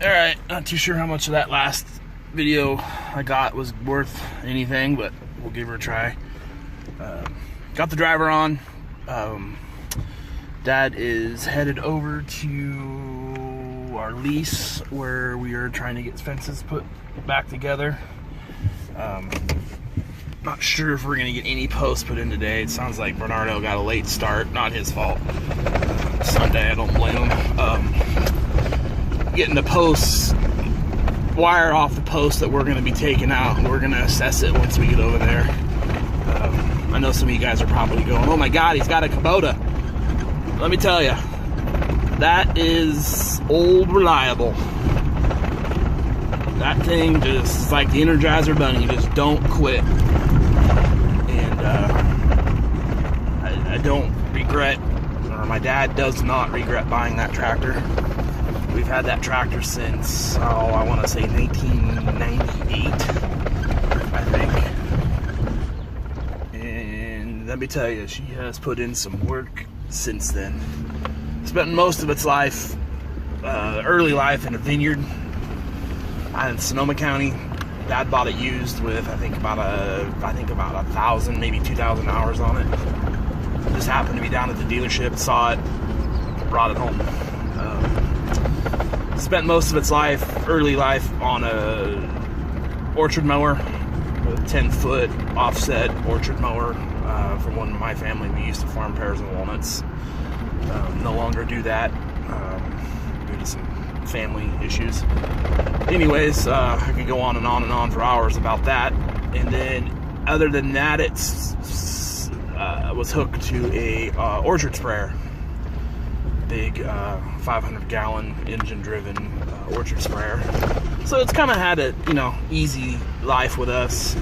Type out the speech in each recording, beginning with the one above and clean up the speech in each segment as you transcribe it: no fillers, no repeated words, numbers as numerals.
Alright, not too sure how much of that last video I got was worth anything, but we'll give her a try. Got the driver on. Dad is headed over to our lease where we are trying to get fences put back together. Not sure if we're going to get any posts put in today. It sounds like Bernardo got a late start. Not his fault. Sunday, I don't blame him. Getting the posts, wire off the post that we're going to be taking out. We're going to assess it once we get over there. I know some of you guys are probably going, oh my God, he's got a Kubota. Let me tell you, that is old reliable. That thing just is like the Energizer Bunny, just don't quit. And I don't regret, or my dad does not regret buying that tractor. We've had that tractor since, I want to say 1998, I think. And let me tell you, she has put in some work since then. Spent most of its life, early life, in a vineyard in Sonoma County. Dad bought it used with I think about 1,000, maybe 2,000 hours on it. Just happened to be down at the dealership, saw it, brought it home. Spent most of its life, early life, on a orchard mower, a 10-foot offset orchard mower from one of my family. We used to farm pears and walnuts. No longer do that due to some family issues. Anyways, I could go on and on and on for hours about that. And then, other than that, it's was hooked to a orchard sprayer. Big 500-gallon engine-driven orchard sprayer. So it's kind of had a easy life with us.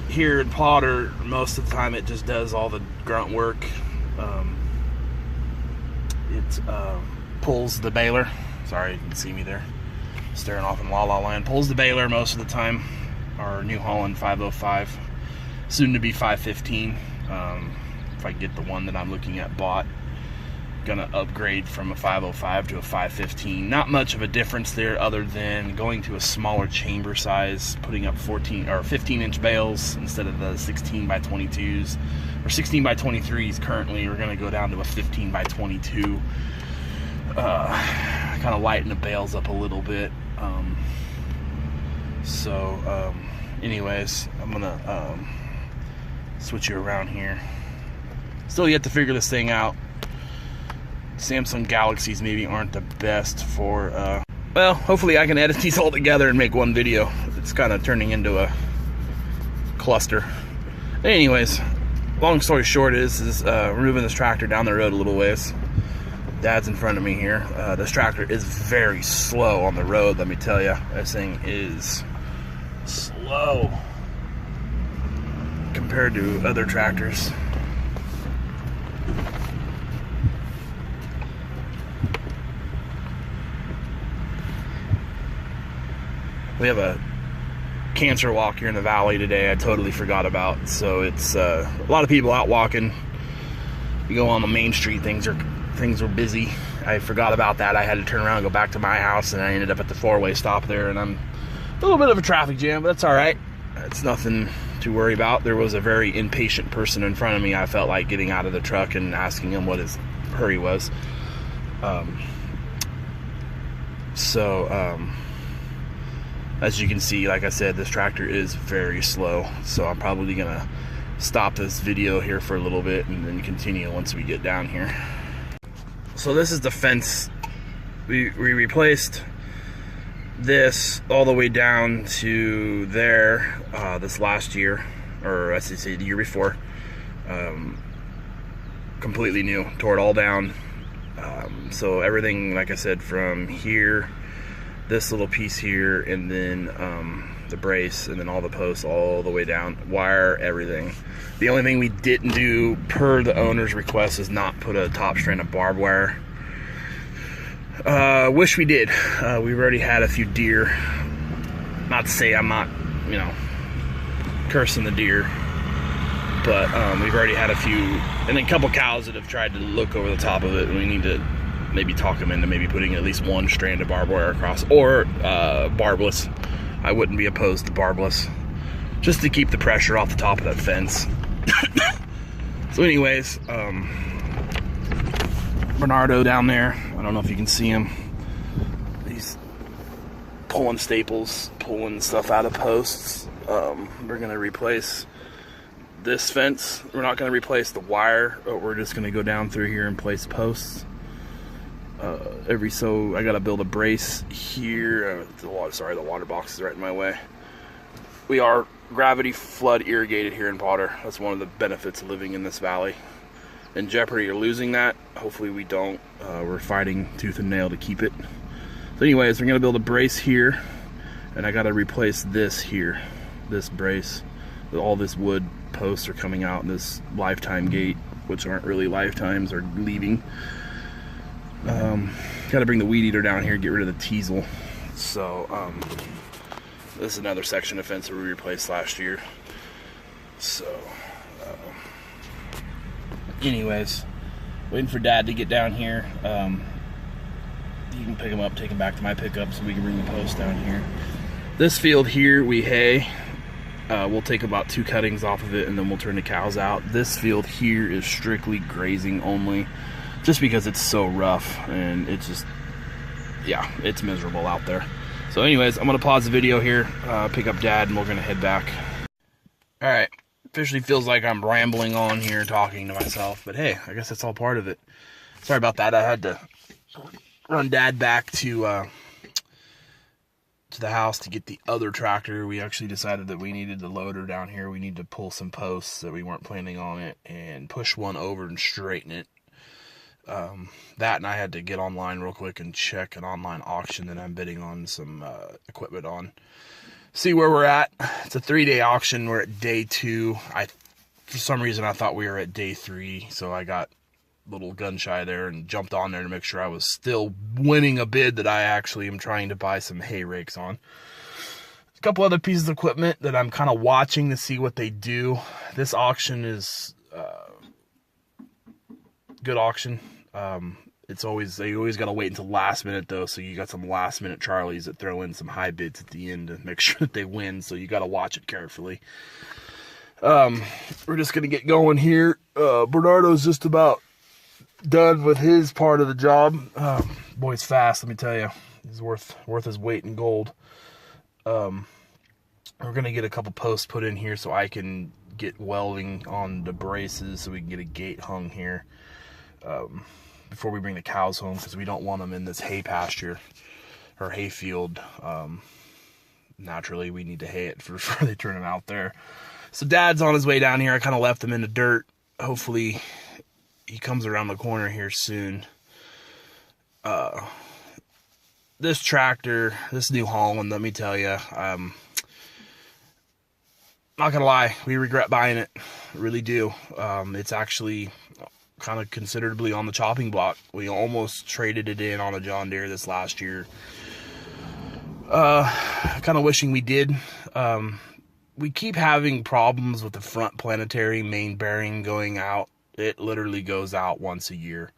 Here in Potter, most of the time it just does all the grunt work. It pulls the baler. Sorry, you can see me there staring off in La La Land. Pulls the baler most of the time. Our New Holland 505, soon to be 515. If I get the one that I'm looking at bought, gonna upgrade from a 505 to a 515. Not much of a difference there, other than going to a smaller chamber size, putting up 14 or 15-inch bales instead of the 16 by 22s or 16 by 23s. Currently, we're gonna go down to a 15 by 22. Kind of lighten the bales up a little bit. Anyways, I'm gonna switch you around here. Still yet to figure this thing out. Samsung Galaxies maybe aren't the best for, well, hopefully I can edit these all together and make one video. It's kind of turning into a cluster. Anyways, long story short is we're moving this tractor down the road a little ways. Dad's in front of me here. This tractor is very slow on the road, let me tell you. This thing is slow compared to other tractors. We have a cancer walk here in the valley today I totally forgot about. So it's a lot of people out walking. You go on the main street, things were busy. I forgot about that. I had to turn around and go back to my house, and I ended up at the four-way stop there, and I'm a little bit of a traffic jam, but that's all right. It's nothing to worry about. There was a very impatient person in front of me. I felt like getting out of the truck and asking him what his hurry was. As you can see, like I said, this tractor is very slow, so I'm probably gonna stop this video here for a little bit and then continue once we get down here. So this is the fence. We replaced this all the way down to there this last year, or I should say the year before. Completely new, tore it all down. So everything, like I said, from here, this little piece here, and then the brace, and then all the posts all the way down, wire, everything. The only thing we didn't do per the owner's request is not put a top strand of barbed wire. Wish we did. We've already had a few deer. Not to say I'm not, cursing the deer, but we've already had a few, and a couple cows that have tried to look over the top of it, and we need to maybe talk them into maybe putting at least one strand of barbed wire across, or barbless. I wouldn't be opposed to barbless, just to keep the pressure off the top of that fence. So anyways, Bernardo down there, I don't know if you can see him. He's pulling staples, pulling stuff out of posts. We're gonna replace this fence. We're not gonna replace the wire, but we're just gonna go down through here and place posts. I gotta build a brace here. The water box is right in my way. We are gravity flood irrigated here in Potter. That's one of the benefits of living in this valley. In jeopardy of losing that, hopefully we don't. We're fighting tooth and nail to keep it. So anyways, we're gonna build a brace here, and I gotta replace this here, this brace. All this wood posts are coming out, and this lifetime gate, which aren't really lifetimes, are leaving. Gotta bring the weed eater down here, get rid of the teasel. So this is another section of fence that we replaced last year. So anyways, waiting for Dad to get down here. You can pick him up, take him back to my pickup so we can bring the post down here. This field here we hay. We'll take about 2 cuttings off of it, and then we'll turn the cows out. This field here is strictly grazing only, just because it's so rough, and it's just, yeah, it's miserable out there. So anyways, I'm gonna pause the video here, pick up Dad, and we're gonna head back. All right, officially feels like I'm rambling on here talking to myself, but hey, I guess that's all part of it. Sorry about that. I had to run Dad back to the house to get the other tractor. We actually decided that we needed the loader down here. We need to pull some posts that we weren't planning on it and push one over and straighten it. That, and I had to get online real quick and check an online auction that I'm bidding on some equipment on. See where we're at. It's a 3-day auction. We're at day 2. For some reason I thought we were at day 3, so I got a little gun shy there and jumped on there to make sure I was still winning a bid that I actually am trying to buy some hay rakes on. A couple other pieces of equipment that I'm kind of watching to see what they do. This auction is good auction. They always got to wait until last minute though, so you got some last minute Charlies that throw in some high bids at the end to make sure that they win, so you got to watch it carefully. We're just gonna get going here. Bernardo's just about done with his part of the job. Boy's fast, let me tell you. He's worth his weight in gold. We're gonna get a couple posts put in here so I can get welding on the braces so we can get a gate hung here before we bring the cows home, because we don't want them in this hay pasture or hay field. Naturally we need to hay it before they turn them out there. So Dad's on his way down here. I kind of left him in the dirt. Hopefully he comes around the corner here soon. This tractor, this New Holland, let me tell you, not gonna lie, we regret buying it. Really do. It's actually kind of considerably on the chopping block. We almost traded it in on a John Deere this last year. Kind of wishing we did. We keep having problems with the front planetary main bearing going out. It literally goes out once a year.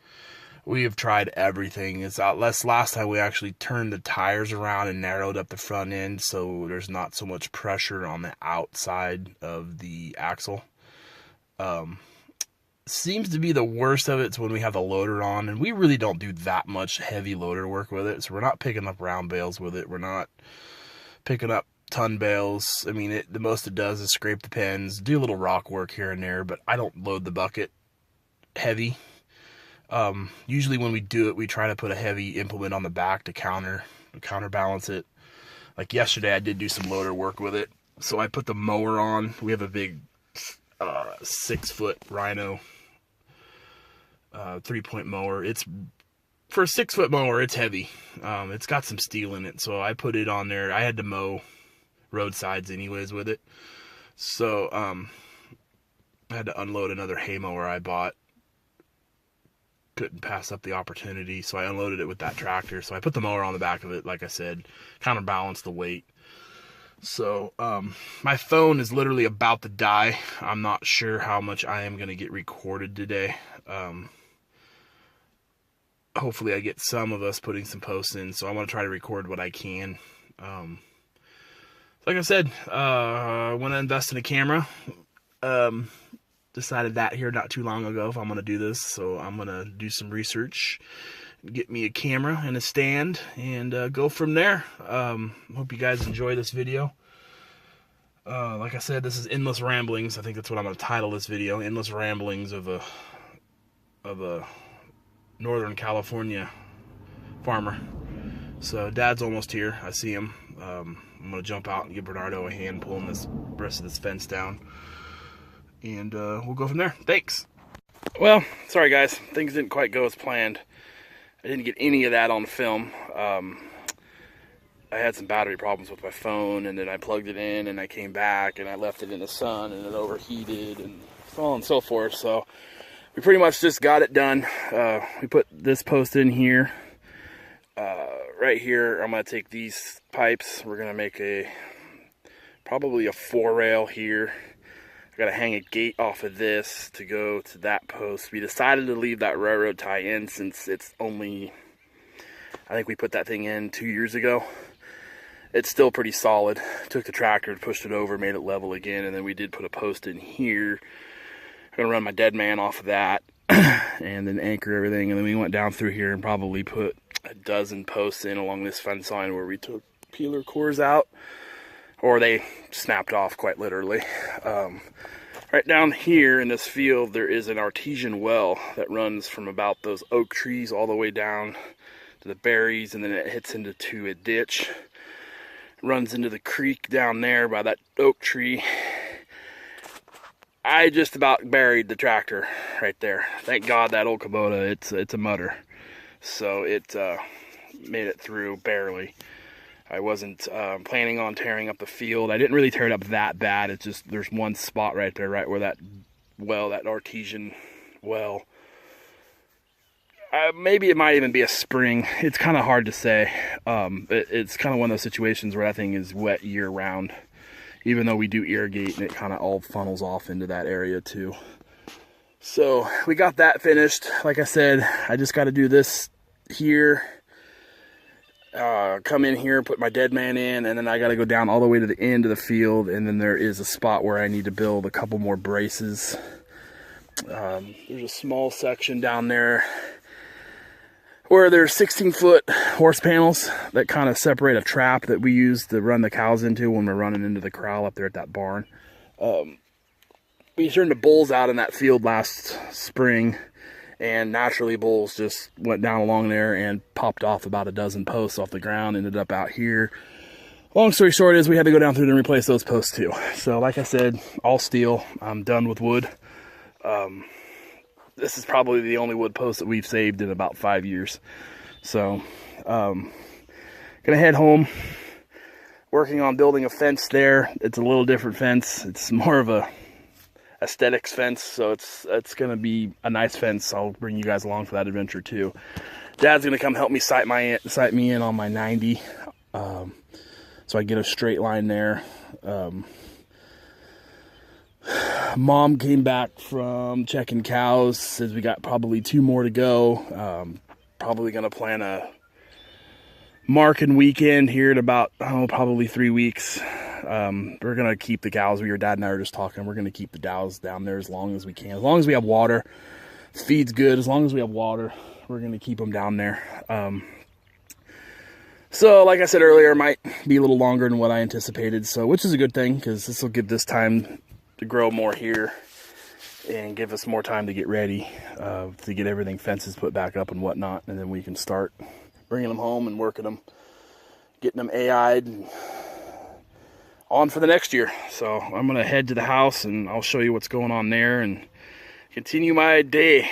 We have tried everything. It's out. Last time we actually turned the tires around and narrowed up the front end, so there's not so much pressure on the outside of the axle. Seems to be the worst of it's when we have the loader on, and we really don't do that much heavy loader work with it, so we're not picking up round bales with it. We're not picking up ton bales. I mean, the most it does is scrape the pins, do a little rock work here and there, but I don't load the bucket heavy. Usually when we do it, we try to put a heavy implement on the back to counterbalance it. Like yesterday, I did do some loader work with it, so I put the mower on. We have a big 6-foot Rhino 3-point mower. It's for a 6-foot mower, it's heavy. It's got some steel in it, so I put it on there. I had to mow roadsides anyways with it, so I had to unload another hay mower I bought. Couldn't pass up the opportunity, so I unloaded it with that tractor. So I put the mower on the back of it, like I said, counterbalance the weight. So my phone is literally about to die. I'm not sure how much I am going to get recorded today. hopefully I get some of us putting some posts in. So I'm going to try to record what I can. Like I said, I want to invest in a camera. Decided that here not too long ago if I'm going to do this. So I'm going to do some research, get me a camera and a stand, and go from there. Hope you guys enjoy this video. Like I said, this is Endless Ramblings. I think that's what I'm going to title this video. Endless Ramblings of a Northern California farmer. So Dad's almost here. I see him. I'm going to jump out and give Bernardo a hand pulling this rest of this fence down. And we'll go from there. Thanks. Well, sorry guys. Things didn't quite go as planned. I didn't get any of that on film. I had some battery problems with my phone, and then I plugged it in, and I came back, and I left it in the sun, and it overheated, and so on and so forth. So we pretty much just got it done. We put this post in here. Right here, I'm going to take these pipes. We're going to make probably a 4-rail here. I got to hang a gate off of this to go to that post. We decided to leave that railroad tie in since it's only, I think we put that thing in 2 years ago. It's still pretty solid. Took the tractor, pushed it over, made it level again, and then we did put a post in here. I'm going to run my dead man off of that and then anchor everything. And then we went down through here and probably put a dozen posts in along this fence line where we took peeler cores out, or they snapped off quite literally. Right down here in this field, there is an artesian well that runs from about those oak trees all the way down to the berries, and then it hits into a ditch. Runs into the creek down there by that oak tree. I just about buried the tractor right there. Thank God that old Kubota, it's a mutter. So it made it through barely. I wasn't planning on tearing up the field. I didn't really tear it up that bad. It's just there's one spot right there, right where that well, that artesian well. Maybe it might even be a spring. It's kind of hard to say. It's kind of one of those situations where that thing is wet year-round. Even though we do irrigate, and it kind of all funnels off into that area too. So we got that finished. Like I said, I just got to do this here. Come in here, put my dead man in, and then I got to go down all the way to the end of the field. And then there is a spot where I need to build a couple more braces. There's a small section down there where there's 16-foot horse panels that kind of separate a trap that we use to run the cows into when we're running into the corral up there at that barn. We turned the bulls out in that field last spring, and naturally bulls just went down along there and popped off about a dozen posts off the ground, ended up out here. Long story short is we had to go down through and replace those posts too. So like I said, all steel. I'm done with wood. This is probably the only wood post that we've saved in about 5 years. So, gonna head home. Working on building a fence there. It's a little different fence. It's more of a aesthetics fence, so it's gonna be a nice fence. I'll bring you guys along for that adventure too. Dad's gonna come help me sight me in on my 90, so I get a straight line there. Mom came back from checking cows, says we got probably 2 more to go. Probably gonna plan a marking weekend here in about, probably 3 weeks. We're gonna keep the cows. Your dad and I were just talking. We're gonna keep the cows down there as long as we can, as long as we have water. Feed's good. As long as we have water, we're gonna keep them down there. So like I said earlier, it might be a little longer than what I anticipated. So, which is a good thing, because this will give this time to grow more here and give us more time to get ready, to get everything, fences put back up and whatnot, and then we can start bringing them home and working them, getting them AI'd, and on for the next year. So I'm gonna head to the house and I'll show you what's going on there and continue my day.